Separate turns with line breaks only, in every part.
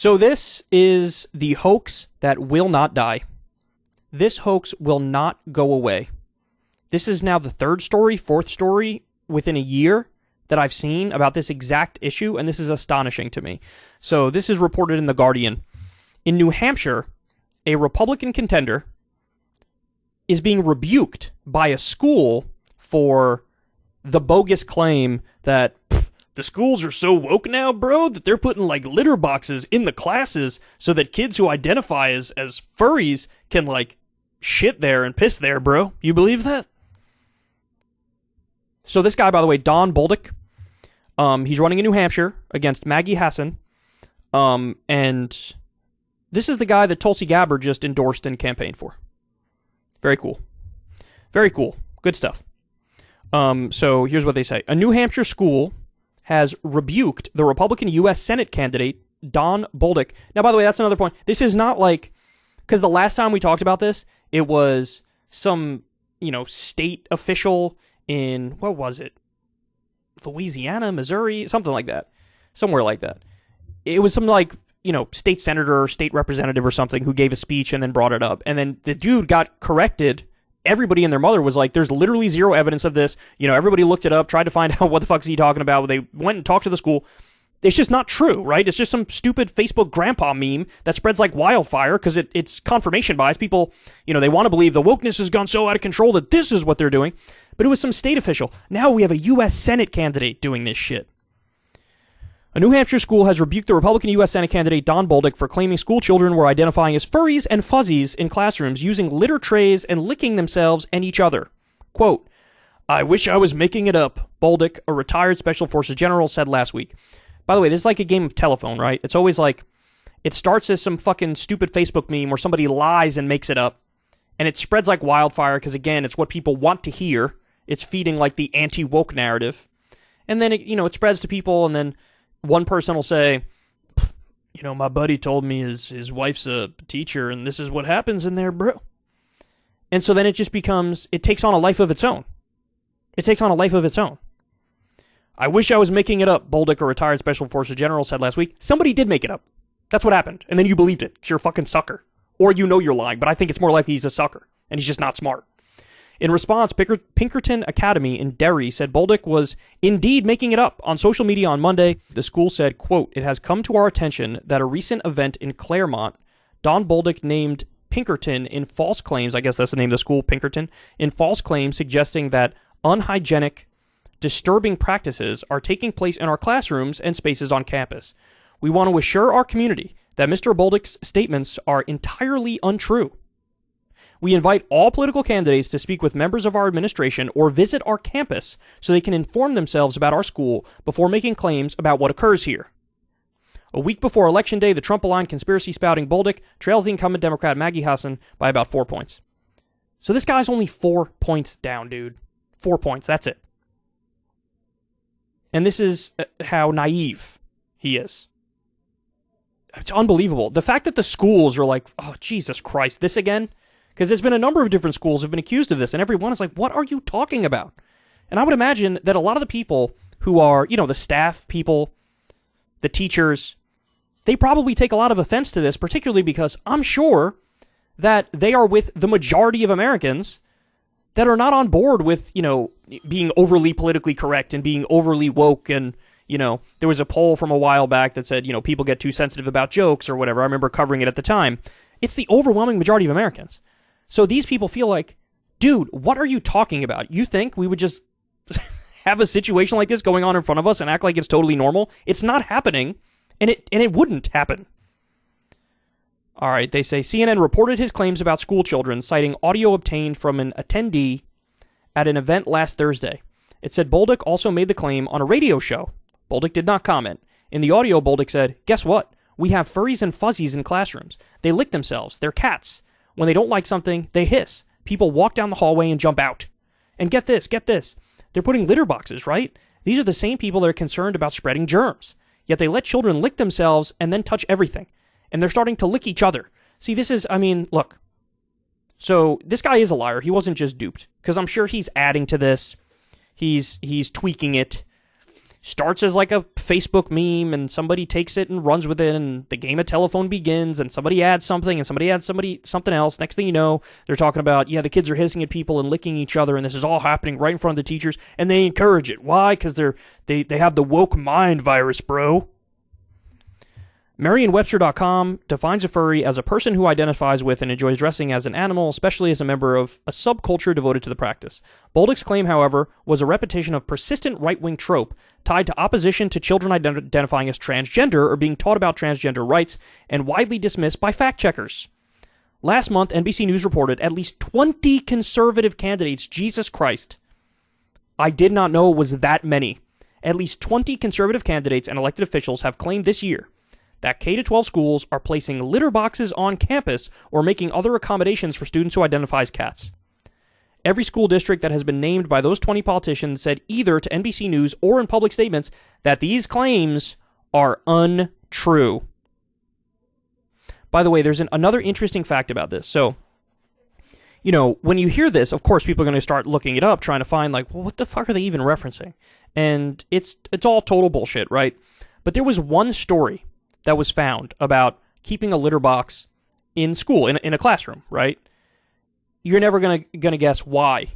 So this is the hoax that will not die. This hoax will not go away. This is now the third story, fourth story within a year that I've seen about this exact issue, and this is astonishing to me. So this is reported in The Guardian. In New Hampshire, a Republican contender is being rebuked by a school for the bogus claim that the schools are so woke now, bro, that they're putting like litter boxes in the classes so that kids who identify as furries can like shit there and piss there, bro. You believe that? So this guy, by the way, Don Bolduc, he's running in New Hampshire against Maggie Hassan, and this is the guy that Tulsi Gabbard just endorsed and campaigned for. Very cool. Very cool. Good stuff. So here's what they say. A New Hampshire school has rebuked the Republican U.S. Senate candidate, Don Bolduc. Now, by the way, that's another point. This is not like, because the last time we talked about this, it was some, state official in, what was it? Louisiana, Missouri, something like that. Somewhere like that. It was some state senator or state representative or something who gave a speech and then brought it up. And then the dude got corrected. Everybody and their mother was like, there's literally zero evidence of this. Everybody looked it up, tried to find out what the fuck is he talking about. They went and talked to the school. It's just not true, right? It's just some stupid Facebook grandpa meme that spreads like wildfire because it's confirmation bias. People, they want to believe the wokeness has gone so out of control that this is what they're doing. But it was some state official. Now we have a U.S. Senate candidate doing this shit. A New Hampshire school has rebuked the Republican U.S. Senate candidate Don Bolduc for claiming school children were identifying as furries and fuzzies in classrooms using litter trays and licking themselves and each other. Quote, "I wish I was making it up," Bolduc, a retired Special Forces general, said last week. By the way, this is like a game of telephone, right? It's always like, it starts as some fucking stupid Facebook meme where somebody lies and makes it up, and it spreads like wildfire because, again, it's what people want to hear. It's feeding like the anti-woke narrative. And then, it spreads to people, and then one person will say, my buddy told me his wife's a teacher, and this is what happens in there, bro. And so then it just becomes, it takes on a life of its own. It takes on a life of its own. "I wish I was making it up," Bolduc, a retired Special Forces general, said last week. Somebody did make it up. That's what happened. And then you believed it, because you're a fucking sucker. Or you're lying, but I think it's more likely he's a sucker, and he's just not smart. In response, Pinkerton Academy in Derry said Bolduc was indeed making it up on social media on Monday. The school said, quote, "It has come to our attention that a recent event in Claremont, Don Bolduc named Pinkerton in false claims," I guess that's the name of the school, Pinkerton, "in false claims suggesting that unhygienic, disturbing practices are taking place in our classrooms and spaces on campus. We want to assure our community that Mr. Bolduc's statements are entirely untrue. We invite all political candidates to speak with members of our administration or visit our campus so they can inform themselves about our school before making claims about what occurs here." A week before Election Day, the Trump-aligned conspiracy-spouting Bolduc trails the incumbent Democrat Maggie Hassan by about 4 points. So this guy's only 4 points down, dude. 4 points, that's it. And this is how naive he is. It's unbelievable. The fact that the schools are like, oh, Jesus Christ, this again? Because there's been a number of different schools have been accused of this, and everyone is like, what are you talking about? And I would imagine that a lot of the people who are, the staff people, the teachers, they probably take a lot of offense to this, particularly because I'm sure that they are with the majority of Americans that are not on board with, being overly politically correct and being overly woke. And, there was a poll from a while back that said, people get too sensitive about jokes or whatever. I remember covering it at the time. It's the overwhelming majority of Americans. So these people feel like, dude, what are you talking about? You think we would just have a situation like this going on in front of us and act like it's totally normal? It's not happening, and it wouldn't happen. All right, they say CNN reported his claims about school children, citing audio obtained from an attendee at an event last Thursday. It said Bolduc also made the claim on a radio show. Bolduc did not comment. In the audio, Bolduc said, "Guess what? We have furries and fuzzies in classrooms. They lick themselves. They're cats. When they don't like something, they hiss. People walk down the hallway and jump out. And get this. They're putting litter boxes, right? These are the same people that are concerned about spreading germs. Yet they let children lick themselves and then touch everything. And they're starting to lick each other. See, this is, look. So this guy is a liar. He wasn't just duped. Because I'm sure he's adding to this. He's tweaking it. starts as like a Facebook meme, and somebody takes it and runs with it, and the game of telephone begins, and somebody adds something, and somebody adds something else. Next thing you know, they're talking about, yeah, the kids are hissing at people and licking each other, and this is all happening right in front of the teachers, and they encourage it. Why? Because they have the woke mind virus, bro. Merriam-Webster.com defines a furry as a person who identifies with and enjoys dressing as an animal, especially as a member of a subculture devoted to the practice. Bolduc's claim, however, was a repetition of persistent right-wing trope tied to opposition to children identifying as transgender or being taught about transgender rights, and widely dismissed by fact-checkers. Last month, NBC News reported at least 20 conservative candidates. Jesus Christ. I did not know it was that many. At least 20 conservative candidates and elected officials have claimed this year that K-12 schools are placing litter boxes on campus or making other accommodations for students who identify as cats. Every school district that has been named by those 20 politicians said either to NBC News or in public statements that these claims are untrue. By the way, there's another interesting fact about this. So, you know, when you hear this, of course, people are going to start looking it up, trying to find, like, well, what the fuck are they even referencing? And it's all total bullshit, right? But there was one story that was found about keeping a litter box in school, in a classroom, right? You're never gonna guess why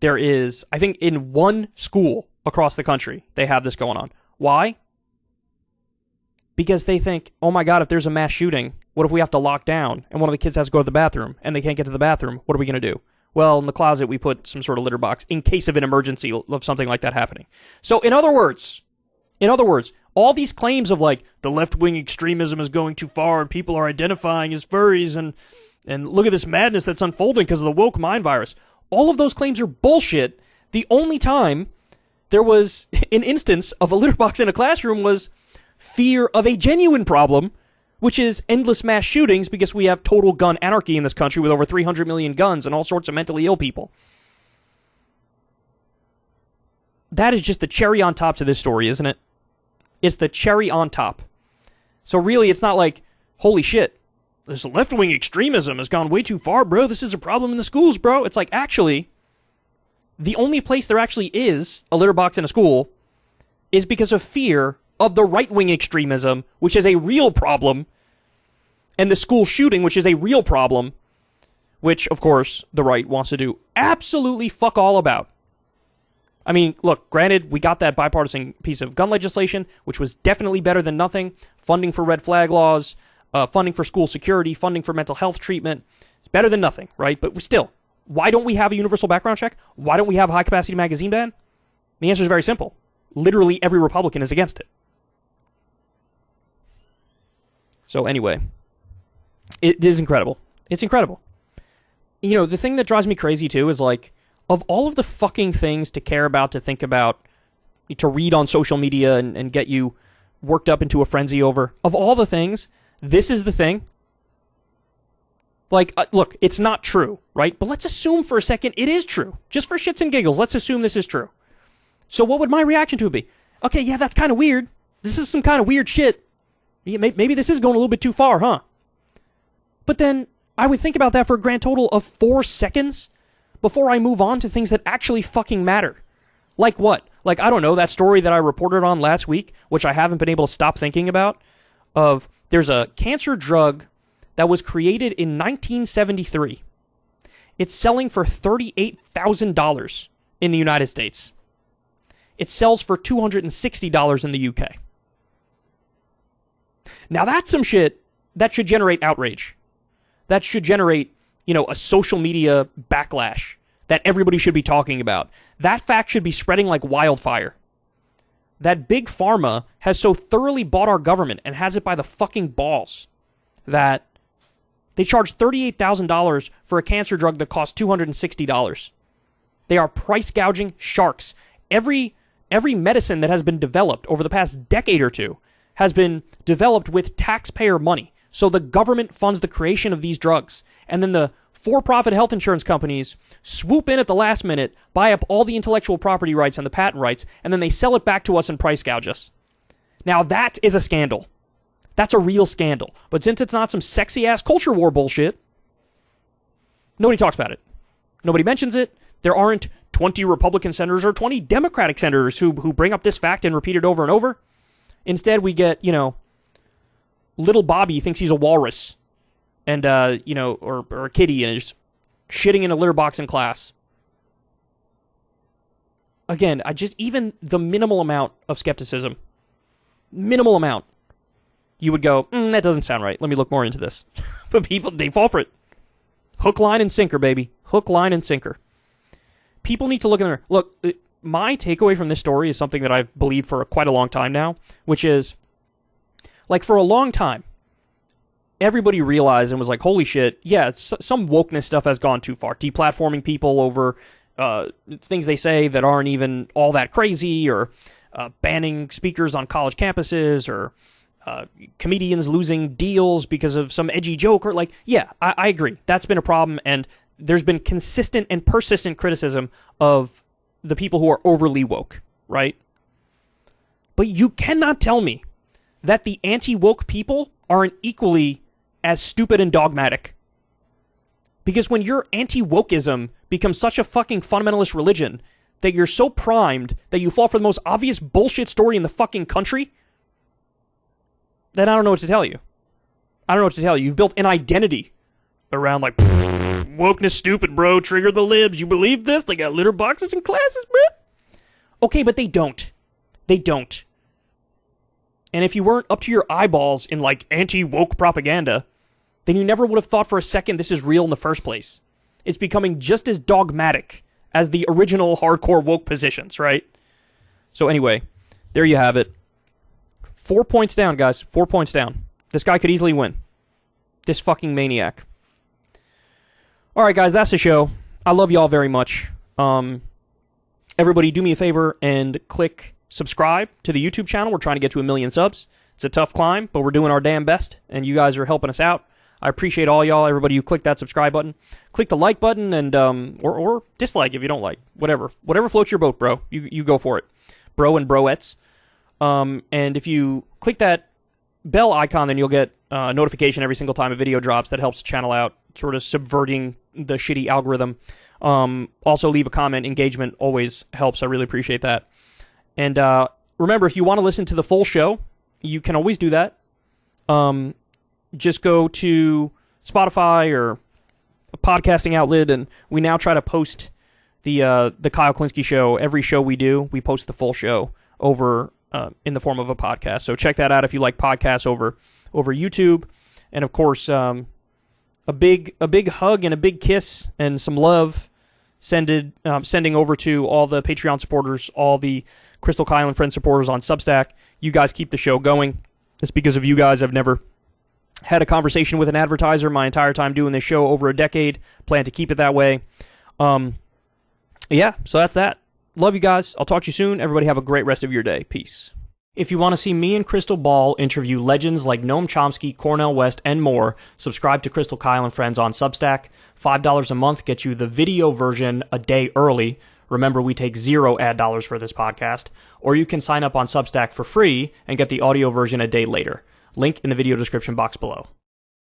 there is, I think in one school across the country, they have this going on. Why? Because they think, oh my God, if there's a mass shooting, what if we have to lock down and one of the kids has to go to the bathroom and they can't get to the bathroom? What are we gonna do? Well, in the closet, we put some sort of litter box in case of an emergency of something like that happening. So in other words, all these claims of, like, the left-wing extremism is going too far and people are identifying as furries and look at this madness that's unfolding because of the woke mind virus. All of those claims are bullshit. The only time there was an instance of a litter box in a classroom was fear of a genuine problem, which is endless mass shootings because we have total gun anarchy in this country with over 300 million guns and all sorts of mentally ill people. That is just the cherry on top to this story, isn't it? It's the cherry on top. So really, it's not like, holy shit, this left-wing extremism has gone way too far, bro. This is a problem in the schools, bro. It's like, actually, the only place there actually is a litter box in a school is because of fear of the right-wing extremism, which is a real problem, and the school shooting, which is a real problem, which, of course, the right wants to do absolutely fuck all about. I mean, look, granted, we got that bipartisan piece of gun legislation, which was definitely better than nothing. Funding for red flag laws, funding for school security, funding for mental health treatment. It's better than nothing, right? But still, why don't we have a universal background check? Why don't we have a high-capacity magazine ban? The answer is very simple. Literally every Republican is against it. So anyway, it is incredible. It's incredible. You know, the thing that drives me crazy, too, is, like, of all of the fucking things to care about, to think about, to read on social media and get you worked up into a frenzy over, of all the things, this is the thing. Like, look, it's not true, right? But let's assume for a second it is true. Just for shits and giggles, let's assume this is true. So what would my reaction to it be? Okay, yeah, that's kind of weird. This is some kind of weird shit. Maybe this is going a little bit too far, huh? But then I would think about that for a grand total of 4 seconds before I move on to things that actually fucking matter. Like what? Like, I don't know, that story that I reported on last week, which I haven't been able to stop thinking about, of there's a cancer drug that was created in 1973. It's selling for $38,000 in the United States. It sells for $260 in the UK. Now that's some shit that should generate outrage. That should generate, you know, a social media backlash that everybody should be talking about. That fact should be spreading like wildfire. That big pharma has so thoroughly bought our government and has it by the fucking balls that they charge $38,000 for a cancer drug that costs $260. They are price gouging sharks. Every medicine that has been developed over the past decade or two has been developed with taxpayer money. So the government funds the creation of these drugs. And then the for-profit health insurance companies swoop in at the last minute, buy up all the intellectual property rights and the patent rights, and then they sell it back to us and price gouge us. Now that is a scandal. That's a real scandal. But since it's not some sexy-ass culture war bullshit, nobody talks about it. Nobody mentions it. There aren't 20 Republican senators or 20 Democratic senators who bring up this fact and repeat it over and over. Instead, we get, little Bobby thinks he's a walrus and, or a kitty and is shitting in a litter box in class. Again, even the minimal amount of skepticism, you would go, that doesn't sound right. Let me look more into this. But people, they fall for it. Hook, line, and sinker, baby. Hook, line, and sinker. People need to look in there. Look, my takeaway from this story is something that I've believed for quite a long time now, which is, like, for a long time, everybody realized and was like, holy shit, yeah, some wokeness stuff has gone too far. Deplatforming people over things they say that aren't even all that crazy, or banning speakers on college campuses, or comedians losing deals because of some edgy joke, or I agree. That's been a problem, and there's been consistent and persistent criticism of the people who are overly woke, right? But you cannot tell me that the anti-woke people aren't equally as stupid and dogmatic. Because when your anti-wokeism becomes such a fucking fundamentalist religion that you're so primed that you fall for the most obvious bullshit story in the fucking country, then I don't know what to tell you. You've built an identity around, like, wokeness stupid, bro. Trigger the libs. You believe this? They got litter boxes in classes, bro. Okay, but they don't. And if you weren't up to your eyeballs in, like, anti-woke propaganda, then you never would have thought for a second this is real in the first place. It's becoming just as dogmatic as the original hardcore woke positions, right? So anyway, there you have it. 4 points down, guys. 4 points down. This guy could easily win. This fucking maniac. All right, guys, that's the show. I love y'all very much. Everybody do me a favor and click subscribe to the YouTube channel. We're trying to get to 1 million subs. It's a tough climb, but we're doing our damn best, and you guys are helping us out. I appreciate all y'all, everybody who clicked that subscribe button. Click the like button and or dislike if you don't like. Whatever floats your boat, bro. You go for it. Bro and broettes. And if you click that bell icon, then you'll get a notification every single time a video drops. That helps the channel out, sort of subverting the shitty algorithm. Also, leave a comment. Engagement always helps. I really appreciate that. And remember, if you want to listen to the full show, you can always do that. Just go to Spotify or a podcasting outlet, and we now try to post the Kyle Kulinski show. Every show we do, we post the full show over in the form of a podcast. So check that out if you like podcasts over YouTube. And of course, a big hug and a big kiss and some love sending over to all the Patreon supporters, all the Crystal Kyle and Friends supporters on Substack. You guys keep the show going. It's because of you guys I've never had a conversation with an advertiser my entire time doing this show, over a decade. Plan to keep it that way. Yeah, so that's that. Love you guys. I'll talk to you soon. Everybody have a great rest of your day. Peace. If you want to see me and Crystal Ball interview legends like Noam Chomsky, Cornel West, and more, subscribe to Crystal Kyle and Friends on Substack. $5 a month gets you the video version a day early. Remember, we take 0 ad dollars for this podcast. Or you can sign up on Substack for free and get the audio version a day later. Link in the video description box below.